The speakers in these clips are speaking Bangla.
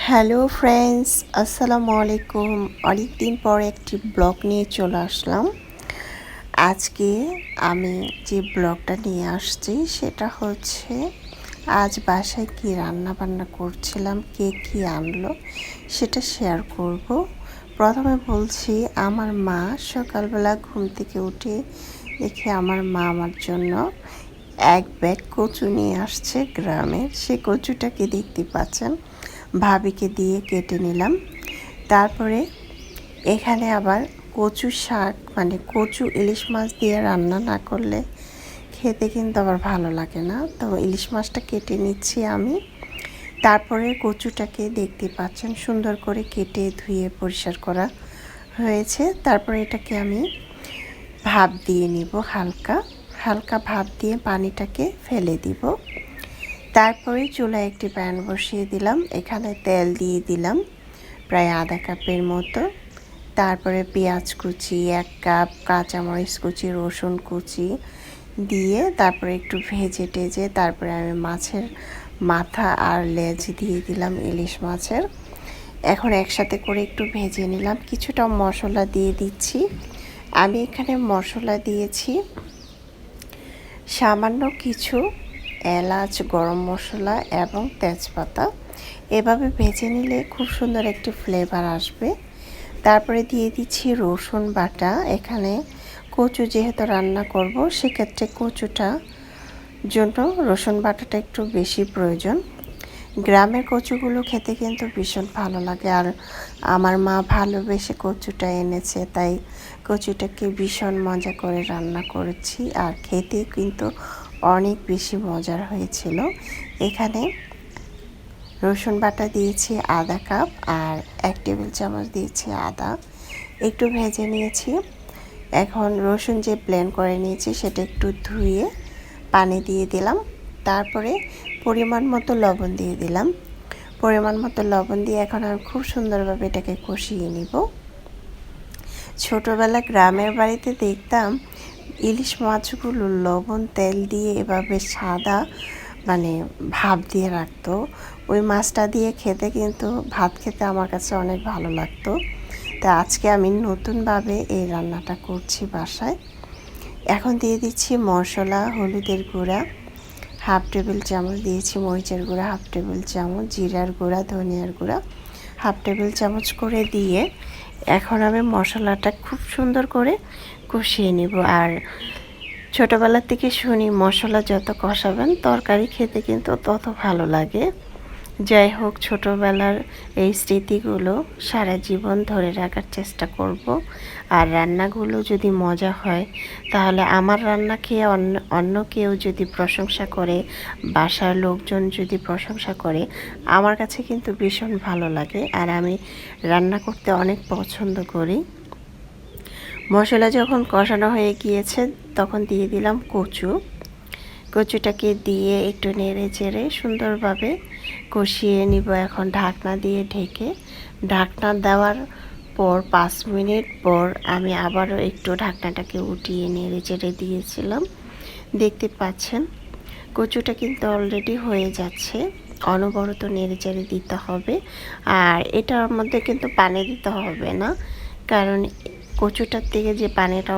হ্যালো ফ্রেন্ডস, আসসালামু আলাইকুম। অনেক দিন পর একটি ব্লগ নিয়ে চলে আসলাম। আজকে আমি যে ব্লগটা নিয়ে আসছি সেটা হচ্ছে আজ বাসায় কি রান্না বান্না করছিলাম, কে কী আনলো সেটা শেয়ার করব। প্রথমে বলছি, আমার মা সকালবেলা ঘুম থেকে উঠে দেখে আমার মা আমার জন্য এক ব্যাগ কচু নিয়ে আসছে গ্রামের। সেই কচুটাকে দেখতে পাচ্ছেন, ভাবিকে দিয়ে কেটে নিলাম। তারপরে এখানে আবার কচু শাক, মানে কচু ইলিশ মাছ দিয়ে রান্না না করলে খেতে কিন্তু আবার ভালো লাগে না, তো ইলিশ মাছটা কেটে নিচ্ছি আমি। তারপরে কচুটাকে দেখতে পাচ্ছেন সুন্দর করে কেটে ধুয়ে পরিষ্কার করা হয়েছে। তারপরে এটাকে আমি ভাপ দিয়ে নিব, হালকা হালকা ভাপ দিয়ে পানিটাকে ফেলে দিব। তারপরে চুলায় একটি প্যান বসিয়ে দিলাম, এখানে তেল দিয়ে দিলাম প্রায় আধা কাপের মতো। তারপরে পেঁয়াজ কুচি 1 কাপ, কাঁচামরিচ কুচি, রসুন কুচি দিয়ে তারপরে একটু ভেজে টেজে তারপরে আমি মাছের মাথা আর লেজ দিয়ে দিলাম ইলিশ মাছের। এখন একসাথে করে একটু ভেজে নিলাম। কিছুটা মশলা দিয়ে দিচ্ছি। আমি এখানে মশলা দিয়েছি সামান্য কিছু এলাচ, গরম মশলা এবং তেজপাতা। এভাবে ভেজে নিলে খুব সুন্দর একটি ফ্লেভার আসবে। তারপরে দিয়ে দিচ্ছি রসুন বাটা। এখানে কচু যেহেতু রান্না করব, সেক্ষেত্রে কচুটা জন্য রসুন বাটাটা একটু বেশি প্রয়োজন। গ্রামের কচুগুলো খেতে কিন্তু ভীষণ ভালো লাগে, আর আমার মা ভালোবেসে কচুটা এনেছে, তাই কচুটাকে ভীষণ মজা করে রান্না করেছি, আর খেতে কিন্তু অনেক বেশি মজার হয়েছিল। এখানে রসুন বাটা দিয়েছি আধা কাপ আর 1 টেবিল চামচ দিয়েছি আদা, একটু ভেজে নিয়েছি। এখন রসুন যে ব্লেন্ড করে নিয়েছি সেটা একটু ধুয়ে পানি দিয়ে দিলাম। তারপরে পরিমাণ মতো লবণ দিয়ে দিলাম। পরিমাণ মতো লবণ দিয়ে এখন আমি খুব সুন্দরভাবে এটাকে কষিয়ে নিব। ছোটোবেলা গ্রামের বাড়িতে দেখতাম ইলিশ মাছগুলো লবণ তেল দিয়ে এভাবে সাদা মানে ভাপ দিয়ে রাখতো। ওই মাছটা দিয়ে খেতে কিন্তু ভাত খেতে আমার কাছে অনেক ভালো লাগতো। তা আজকে আমি নতুনভাবে এই রান্নাটা করছি বাসায়। এখন দিয়ে দিচ্ছি মশলা, হলুদের গুঁড়া 1/2 টেবিল চামচ দিয়েছি, মরিচের গুঁড়া 1/2 টেবিল চামচ, জিরার গুঁড়া, ধনিয়ার গুঁড়া 1/2 টেবিল চামচ করে দিয়ে এখন আমি মশলাটা খুব সুন্দর করে কষিয়ে নিব। আর ছোটোবেলা থেকে শুনি মশলা যত কষাবেন তরকারি খেতে কিন্তু তত ভালো লাগে। যাই হোক, ছোটোবেলার এই স্মৃতিগুলো সারা জীবন ধরে রাখার চেষ্টা করব। আর রান্নাগুলো যদি মজা হয় তাহলে আমার রান্না খেয়ে অন্য কেউ যদি প্রশংসা করে, বাসার লোকজন যদি প্রশংসা করে, আমার কাছে কিন্তু ভীষণ ভালো লাগে, আর আমি রান্না করতে অনেক পছন্দ করি। মশলা যখন কষানো হয়ে গিয়েছে তখন দিয়ে দিলাম কচুটাকে দিয়ে একটু নেড়ে চেড়ে সুন্দরভাবে কষিয়ে নিব। এখন ঢাকনা দিয়ে ঢেকে, ঢাকনা দেওয়ার পর 5 মিনিট পর আমি আবারও একটু ঢাকনাটাকে উঠিয়ে নেড়ে চেড়ে দিয়েছিলাম। দেখতে পাচ্ছেন কচুটা কিন্তু অলরেডি হয়ে যাচ্ছে। অনবরত নেড়ে চেড়ে দিতে হবে, আর এটার মধ্যে কিন্তু পানি দিতে হবে না, কারণ কচুটার থেকে যে পানিটা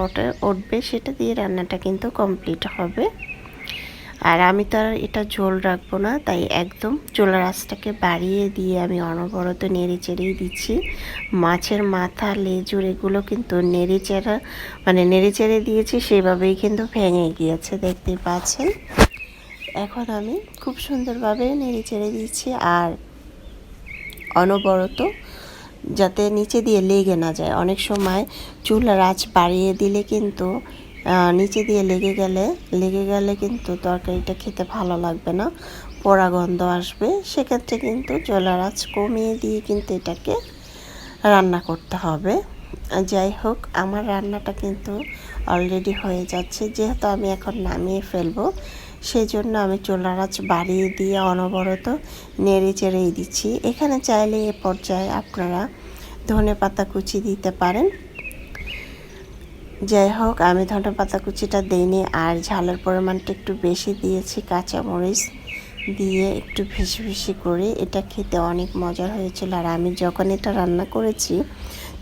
উঠবে সেটা দিয়ে রান্নাটা কিন্তু কমপ্লিট হবে। আর আমি তো আর এটা ঝোল রাখবো না, তাই একদম চুলার আঁচটাকে বাড়িয়ে দিয়ে আমি অনবরত নেড়ে চেড়েই দিচ্ছি। মাছের মাথা, লেজুর এগুলো কিন্তু নেড়ে চেড়ে দিয়েছি, সেভাবেই কিন্তু ভেঙে গিয়েছে, দেখতে পাচ্ছেন। এখন আমি খুব সুন্দরভাবে নেড়ে চেড়ে দিচ্ছি, আর অনবরত যাতে নিচে দিয়ে লেগে না যায়। অনেক সময় চুলার আঁচ বাড়িয়ে দিলে কিন্তু নিচে দিয়ে লেগে গেলে কিন্তু তরকারিটা খেতে ভালো লাগবে না, পোড়া গন্ধ আসবে। সেক্ষেত্রে কিন্তু চুলার আঁচ কমিয়ে দিয়ে কিন্তু এটাকে রান্না করতে হবে। যাই হোক, আমার রান্নাটা কিন্তু অলরেডি হয়ে যাচ্ছে। যেহেতু আমি এখন নামিয়ে ফেলবো, সেই জন্য আমি চুলার আঁচ বাড়িয়ে দিয়ে অনবরত নেড়ে চেড়েই দিচ্ছি। এখানে চাইলে এ পর্যায়ে আপনারা ধনেপাতা কুচি দিতে পারেন। যাই হোক, আমি ধনেপাতা কুচিটা দিইনি, আর ঝালের পরিমাণটা একটু বেশি দিয়েছি। কাঁচামরিচ দিয়ে একটু ভেসে ভেসে করে এটা খেতে অনেক মজার হয়েছিল। আর আমি যখন এটা রান্না করেছি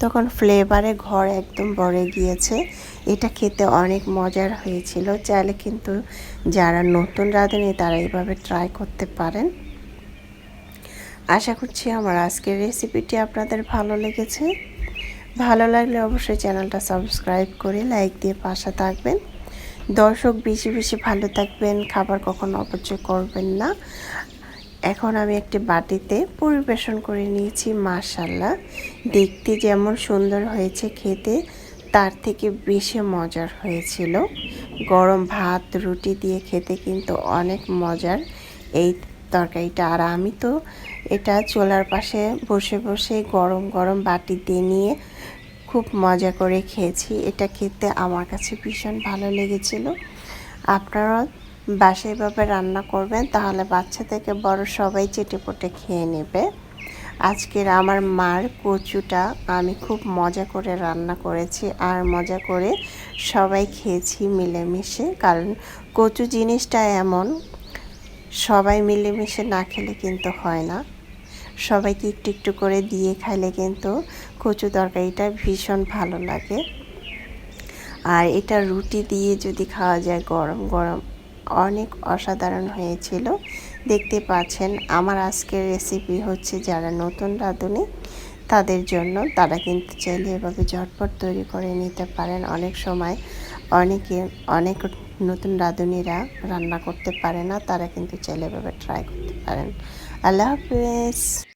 তখন ফ্লেভারে ঘর একদম ভরে গিয়েছে। এটা খেতে অনেক মজার হয়েছিল। চাইলে কিন্তু যারা নতুন রাঁধুনি তারা এইভাবে ট্রাই করতে পারেন। আশা করছি আমার আজকের রেসিপিটি আপনাদের ভালো লেগেছে। ভালো লাগলে অবশ্যই চ্যানেলটা সাবস্ক্রাইব করে লাইক দিয়ে পাশে থাকবেন। দর্শক বেশি বেশি ভালো থাকবেন, খাবার কখনো অপচয় করবেন না। এখন আমি একটি বাটিতে পরিবেশন করে নিয়েছি। মাশাআল্লাহ, দেখতে যেমন সুন্দর হয়েছে, খেতে তার থেকে বেশি মজার হয়েছিল। গরম ভাত রুটি দিয়ে খেতে কিন্তু অনেক মজার এই তরকারিটা। আর আমি তো এটা চুলার পাশে বসে বসে গরম গরম বাটিতে নিয়ে খুব মজা করে খেয়েছি। এটা খেতে আমার কাছে ভীষণ ভালো লেগেছিল। আপনারা বাসায় এভাবে রান্না করবেন, তাহলে বাচ্চা থেকে বড় সবাই চেটেপুটে খেয়ে নেবে। আজকের আমার মার কচুটা আমি খুব মজা করে রান্না করেছি, আর মজা করে সবাই খেয়েছি মিলেমিশে। কারণ কচু জিনিসটা এমন, সবাই মিলেমিশে না খেলে কিন্তু হয় না। সবাইকে একটু একটু করে দিয়ে খাইলে কিন্তু কচু তরকারিটা ভীষণ ভালো লাগে। আর এটা রুটি দিয়ে যদি খাওয়া যায় গরম গরম, অনেক অসাধারণ হয়েছিল। দেখতে পাচ্ছেন আমার আজকের রেসিপি হচ্ছে যারা নতুন রাঁধুনি তাদের জন্য। তারা কিন্তু চাইলে এভাবে ঝটপট তৈরি করে নিতে পারেন। অনেক সময় অনেক নতুন রাঁধুনিরা রান্না করতে পারে না, তারা কিন্তু চাইলে এভাবে ট্রাই করতে পারেন। আল্লাহ হাফেজ।